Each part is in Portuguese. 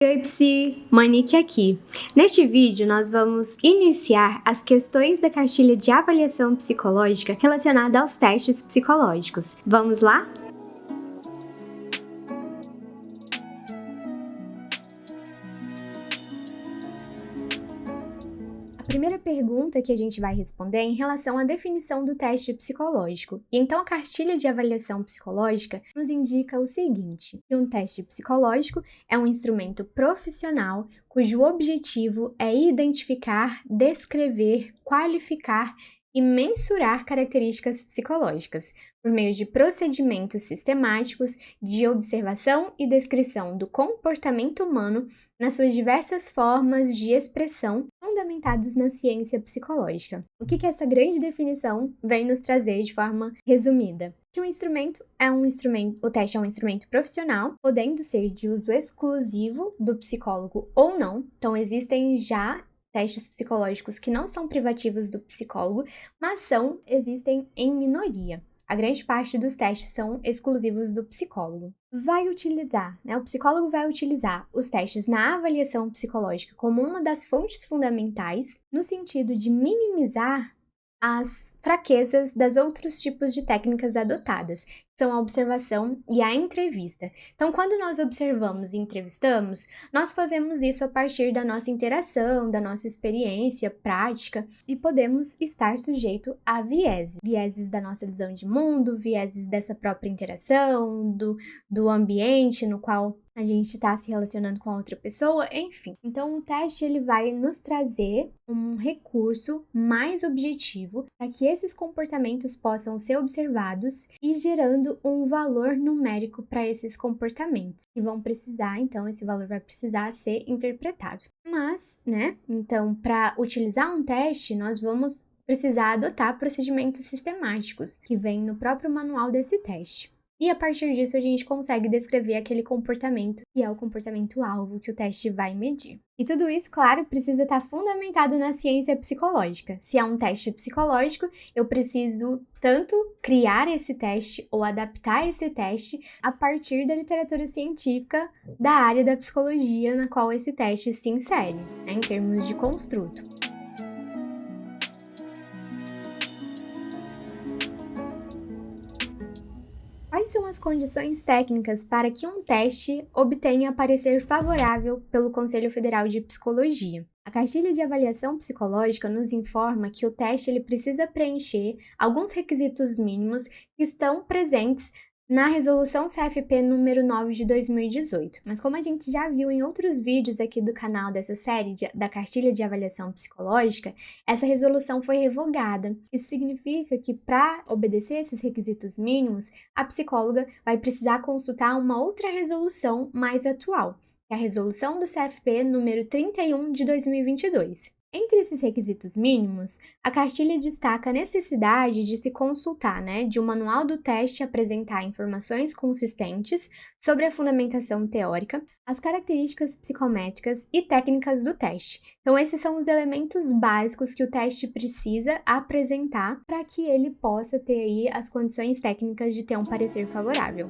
Oi, Psi! Monique aqui. Neste vídeo, nós vamos iniciar as questões da cartilha de avaliação psicológica relacionada aos testes psicológicos. Vamos lá? A primeira pergunta que a gente vai responder é em relação à definição do teste psicológico. E então a cartilha de avaliação psicológica nos indica o seguinte: que um teste psicológico é um instrumento profissional cujo objetivo é identificar, descrever, qualificar e mensurar características psicológicas, por meio de procedimentos sistemáticos de observação e descrição do comportamento humano nas suas diversas formas de expressão fundamentados na ciência psicológica. O que essa grande definição vem nos trazer de forma resumida? Que o teste é um instrumento profissional, podendo ser de uso exclusivo do psicólogo ou não. Então, existem já testes psicológicos que não são privativos do psicólogo, mas existem em minoria. A grande parte dos testes são exclusivos do psicólogo. O psicólogo vai utilizar os testes na avaliação psicológica como uma das fontes fundamentais, no sentido de minimizar as fraquezas das outros tipos de técnicas adotadas, que são a observação e a entrevista. Então, quando nós observamos e entrevistamos, nós fazemos isso a partir da nossa interação, da nossa experiência prática, e podemos estar sujeito a vieses da nossa visão de mundo, vieses dessa própria interação, do ambiente no qual a gente está se relacionando com a outra pessoa, enfim. Então, o teste ele vai nos trazer um recurso mais objetivo para que esses comportamentos possam ser observados e gerando um valor numérico para esses comportamentos, que vão precisar, então, esse valor vai precisar ser interpretado. Mas, então, para utilizar um teste, nós vamos precisar adotar procedimentos sistemáticos, que vem no próprio manual desse teste. E a partir disso a gente consegue descrever aquele comportamento, que é o comportamento-alvo que o teste vai medir. E tudo isso, claro, precisa estar fundamentado na ciência psicológica. Se é um teste psicológico, eu preciso tanto criar esse teste ou adaptar esse teste a partir da literatura científica da área da psicologia na qual esse teste se insere, em termos de construto. Quais são as condições técnicas para que um teste obtenha parecer favorável pelo Conselho Federal de Psicologia? A cartilha de avaliação psicológica nos informa que o teste ele precisa preencher alguns requisitos mínimos que estão presentes na resolução CFP número 9 de 2018. Mas como a gente já viu em outros vídeos aqui do canal dessa série da cartilha de avaliação psicológica, essa resolução foi revogada. Isso significa que para obedecer esses requisitos mínimos, a psicóloga vai precisar consultar uma outra resolução mais atual, que é a resolução do CFP número 31 de 2022. Entre esses requisitos mínimos, a cartilha destaca a necessidade de se consultar, de um manual do teste apresentar informações consistentes sobre a fundamentação teórica, as características psicométricas e técnicas do teste. Então, esses são os elementos básicos que o teste precisa apresentar para que ele possa ter aí as condições técnicas de ter um parecer favorável.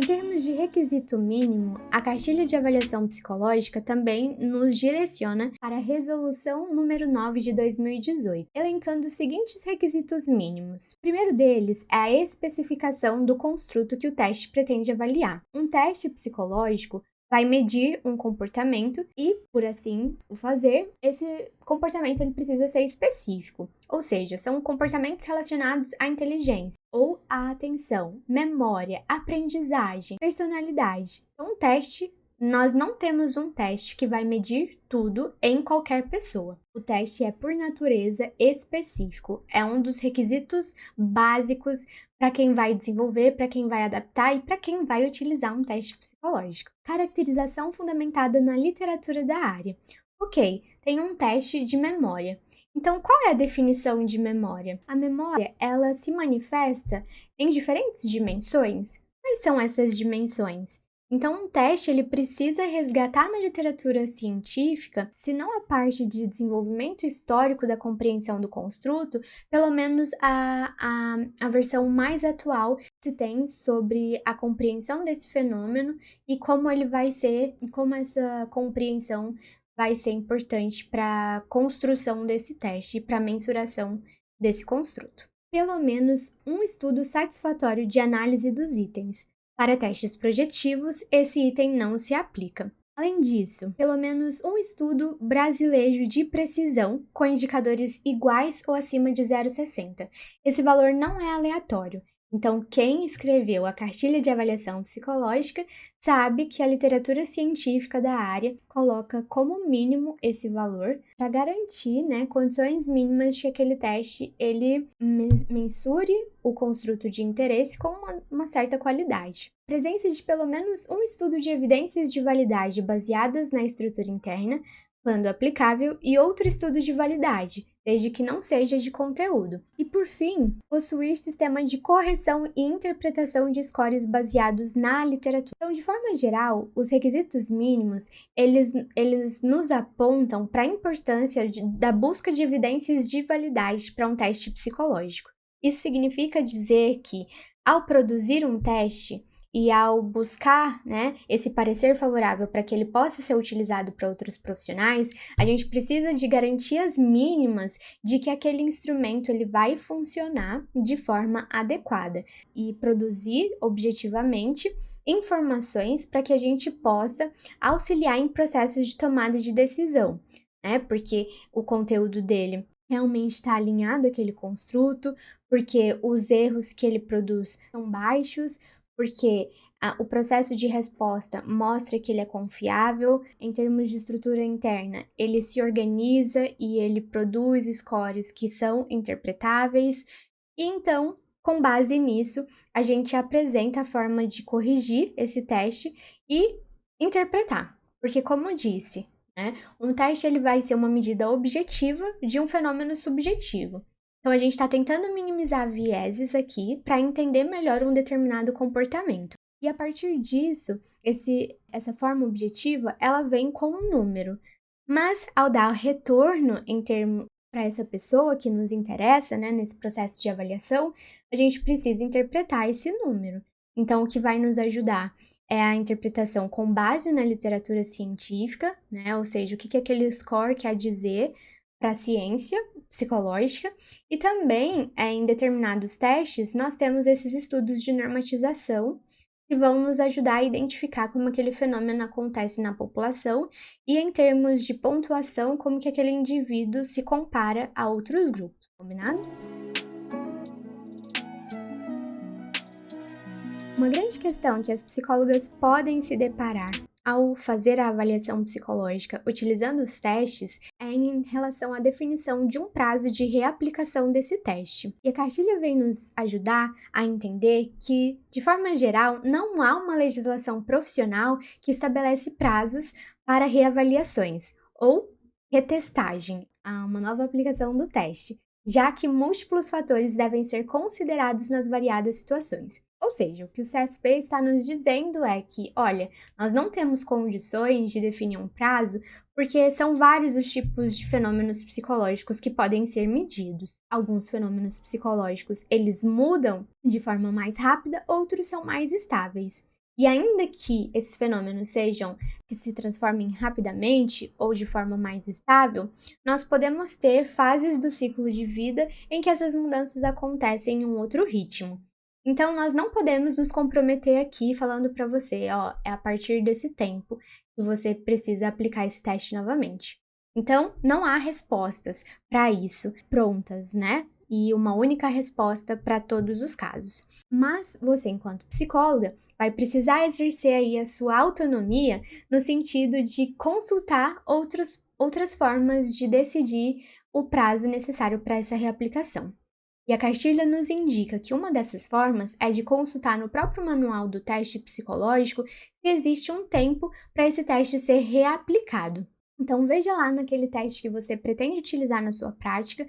Em termos de requisito mínimo, a cartilha de avaliação psicológica também nos direciona para a resolução número 9 de 2018, elencando os seguintes requisitos mínimos. O primeiro deles é a especificação do construto que o teste pretende avaliar. Um teste psicológico vai medir um comportamento e, por assim o fazer, esse comportamento ele precisa ser específico, ou seja, são comportamentos relacionados à inteligência ou à atenção, memória, aprendizagem, personalidade. Então, nós não temos um teste que vai medir tudo em qualquer pessoa. O teste é, por natureza, específico. É um dos requisitos básicos para quem vai desenvolver, para quem vai adaptar e para quem vai utilizar um teste psicológico. Caracterização fundamentada na literatura da área. Ok, tem um teste de memória. Então, qual é a definição de memória? A memória, ela se manifesta em diferentes dimensões. Quais são essas dimensões? Então, um teste ele precisa resgatar na literatura científica, se não a parte de desenvolvimento histórico da compreensão do construto, pelo menos a versão mais atual que se tem sobre a compreensão desse fenômeno e como ele vai ser, como essa compreensão vai ser importante para a construção desse teste e para a mensuração desse construto. Pelo menos um estudo satisfatório de análise dos itens. Para testes projetivos, esse item não se aplica. Além disso, pelo menos um estudo brasileiro de precisão com indicadores iguais ou acima de 0,60. Esse valor não é aleatório. Então, quem escreveu a cartilha de avaliação psicológica sabe que a literatura científica da área coloca como mínimo esse valor para garantir, condições mínimas de que aquele teste ele mensure o construto de interesse com uma certa qualidade. Presença de pelo menos um estudo de evidências de validade baseadas na estrutura interna, quando aplicável, e outro estudo de validade, desde que não seja de conteúdo. E, por fim, possuir sistema de correção e interpretação de scores baseados na literatura. Então, de forma geral, os requisitos mínimos, eles nos apontam para a importância da busca de evidências de validade para um teste psicológico. Isso significa dizer que, ao produzir um teste, e ao buscar, esse parecer favorável para que ele possa ser utilizado para outros profissionais, a gente precisa de garantias mínimas de que aquele instrumento ele vai funcionar de forma adequada e produzir objetivamente informações para que a gente possa auxiliar em processos de tomada de decisão, porque o conteúdo dele realmente está alinhado àquele construto, porque os erros que ele produz são baixos, porque o processo de resposta mostra que ele é confiável. Em termos de estrutura interna, ele se organiza e ele produz scores que são interpretáveis. E então, com base nisso, a gente apresenta a forma de corrigir esse teste e interpretar. Porque, como eu disse, um teste ele vai ser uma medida objetiva de um fenômeno subjetivo. Então, a gente está tentando minimizar vieses aqui para entender melhor um determinado comportamento. E a partir disso, essa forma objetiva, ela vem com um número. Mas, ao dar retorno em termos para essa pessoa que nos interessa, nesse processo de avaliação, a gente precisa interpretar esse número. Então, o que vai nos ajudar é a interpretação com base na literatura científica, ou seja, o que aquele score quer dizer para a ciência psicológica, e também em determinados testes nós temos esses estudos de normatização que vão nos ajudar a identificar como aquele fenômeno acontece na população e em termos de pontuação como que aquele indivíduo se compara a outros grupos, combinado? Uma grande questão que as psicólogas podem se deparar ao fazer a avaliação psicológica utilizando os testes é em relação à definição de um prazo de reaplicação desse teste. E a cartilha vem nos ajudar a entender que, de forma geral, não há uma legislação profissional que estabelece prazos para reavaliações ou retestagem, a uma nova aplicação do teste, já que múltiplos fatores devem ser considerados nas variadas situações. Ou seja, o que o CFP está nos dizendo é que, olha, nós não temos condições de definir um prazo porque são vários os tipos de fenômenos psicológicos que podem ser medidos. Alguns fenômenos psicológicos, eles mudam de forma mais rápida, outros são mais estáveis. E ainda que esses fenômenos que se transformem rapidamente ou de forma mais estável, nós podemos ter fases do ciclo de vida em que essas mudanças acontecem em um outro ritmo. Então, nós não podemos nos comprometer aqui falando para você, é a partir desse tempo que você precisa aplicar esse teste novamente. Então, não há respostas para isso prontas, E uma única resposta para todos os casos. Mas você, enquanto psicóloga, vai precisar exercer aí a sua autonomia no sentido de consultar outras formas de decidir o prazo necessário para essa reaplicação. E a cartilha nos indica que uma dessas formas é de consultar no próprio manual do teste psicológico se existe um tempo para esse teste ser reaplicado. Então, veja lá naquele teste que você pretende utilizar na sua prática,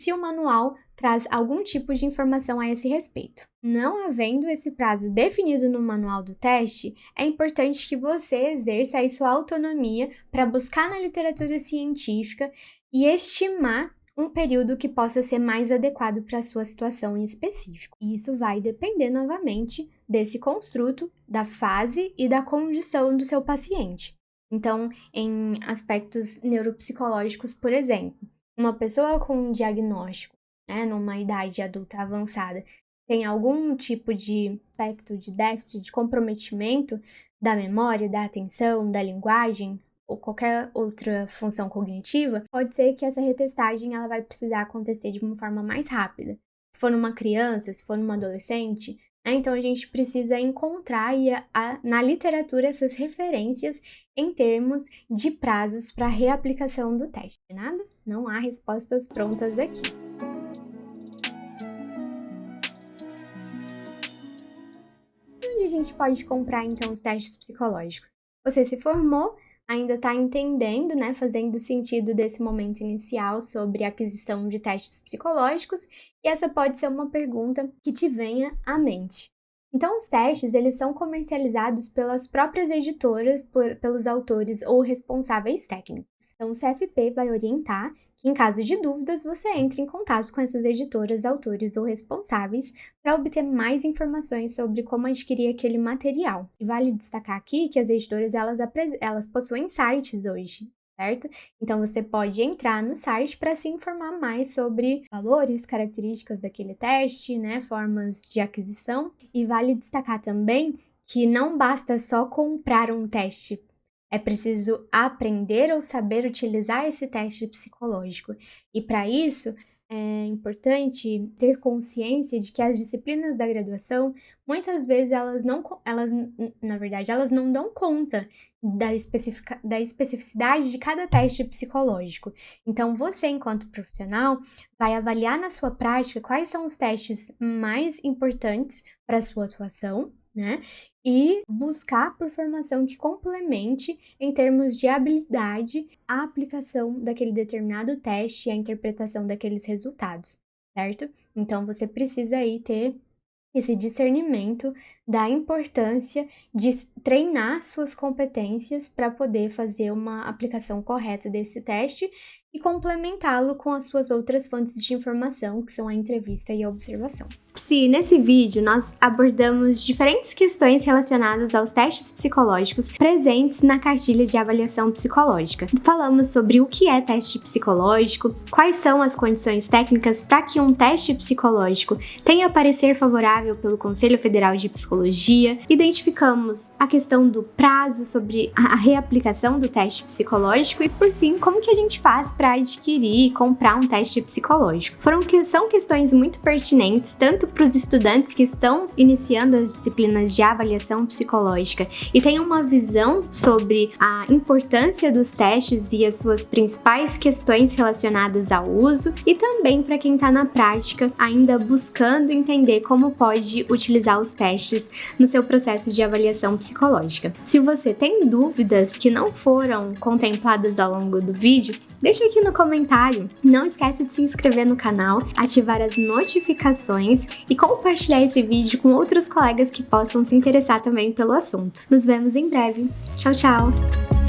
se o manual traz algum tipo de informação a esse respeito. Não havendo esse prazo definido no manual do teste, é importante que você exerça aí sua autonomia para buscar na literatura científica e estimar um período que possa ser mais adequado para a sua situação em específico. E isso vai depender novamente desse construto, da fase e da condição do seu paciente. Então, em aspectos neuropsicológicos, por exemplo, uma pessoa com um diagnóstico, numa idade adulta avançada, tem algum tipo de aspecto de déficit, de comprometimento da memória, da atenção, da linguagem, ou qualquer outra função cognitiva, pode ser que essa retestagem ela vai precisar acontecer de uma forma mais rápida. Se for numa criança, se for numa adolescente, então a gente precisa encontrar na literatura essas referências em termos de prazos para reaplicação do teste. Nada? Não há respostas prontas aqui. Onde a gente pode comprar então os testes psicológicos? Você se formou, ainda está entendendo, fazendo sentido desse momento inicial sobre a aquisição de testes psicológicos, e essa pode ser uma pergunta que te venha à mente. Então, os testes, eles são comercializados pelas próprias editoras, pelos autores ou responsáveis técnicos. Então, o CFP vai orientar que, em caso de dúvidas, você entre em contato com essas editoras, autores ou responsáveis para obter mais informações sobre como adquirir aquele material. E vale destacar aqui que as editoras, elas possuem sites hoje, certo? Então, você pode entrar no site para se informar mais sobre valores, características daquele teste, formas de aquisição. E vale destacar também que não basta só comprar um teste, é preciso aprender ou saber utilizar esse teste psicológico. E para isso, é importante ter consciência de que as disciplinas da graduação, muitas vezes elas não dão conta da especificidade de cada teste psicológico. Então, você, enquanto profissional, vai avaliar na sua prática quais são os testes mais importantes para a sua atuação, e buscar por formação que complemente, em termos de habilidade, a aplicação daquele determinado teste e a interpretação daqueles resultados, certo? Então, você precisa aí ter esse discernimento da importância de treinar suas competências para poder fazer uma aplicação correta desse teste e complementá-lo com as suas outras fontes de informação, que são a entrevista e a observação. Se nesse vídeo nós abordamos diferentes questões relacionadas aos testes psicológicos presentes na cartilha de avaliação psicológica. Falamos sobre o que é teste psicológico, quais são as condições técnicas para que um teste psicológico tenha parecer favorável pelo Conselho Federal de Psicologia, identificamos a questão do prazo sobre a reaplicação do teste psicológico e, por fim, como que a gente faz para adquirir e comprar um teste psicológico. São questões muito pertinentes, tanto para os estudantes que estão iniciando as disciplinas de avaliação psicológica e têm uma visão sobre a importância dos testes e as suas principais questões relacionadas ao uso, e também para quem está na prática ainda buscando entender como pode utilizar os testes no seu processo de avaliação psicológica. Se você tem dúvidas que não foram contempladas ao longo do vídeo, deixa aqui no comentário. Não esquece de se inscrever no canal, ativar as notificações e compartilhar esse vídeo com outros colegas que possam se interessar também pelo assunto. Nos vemos em breve. Tchau, tchau!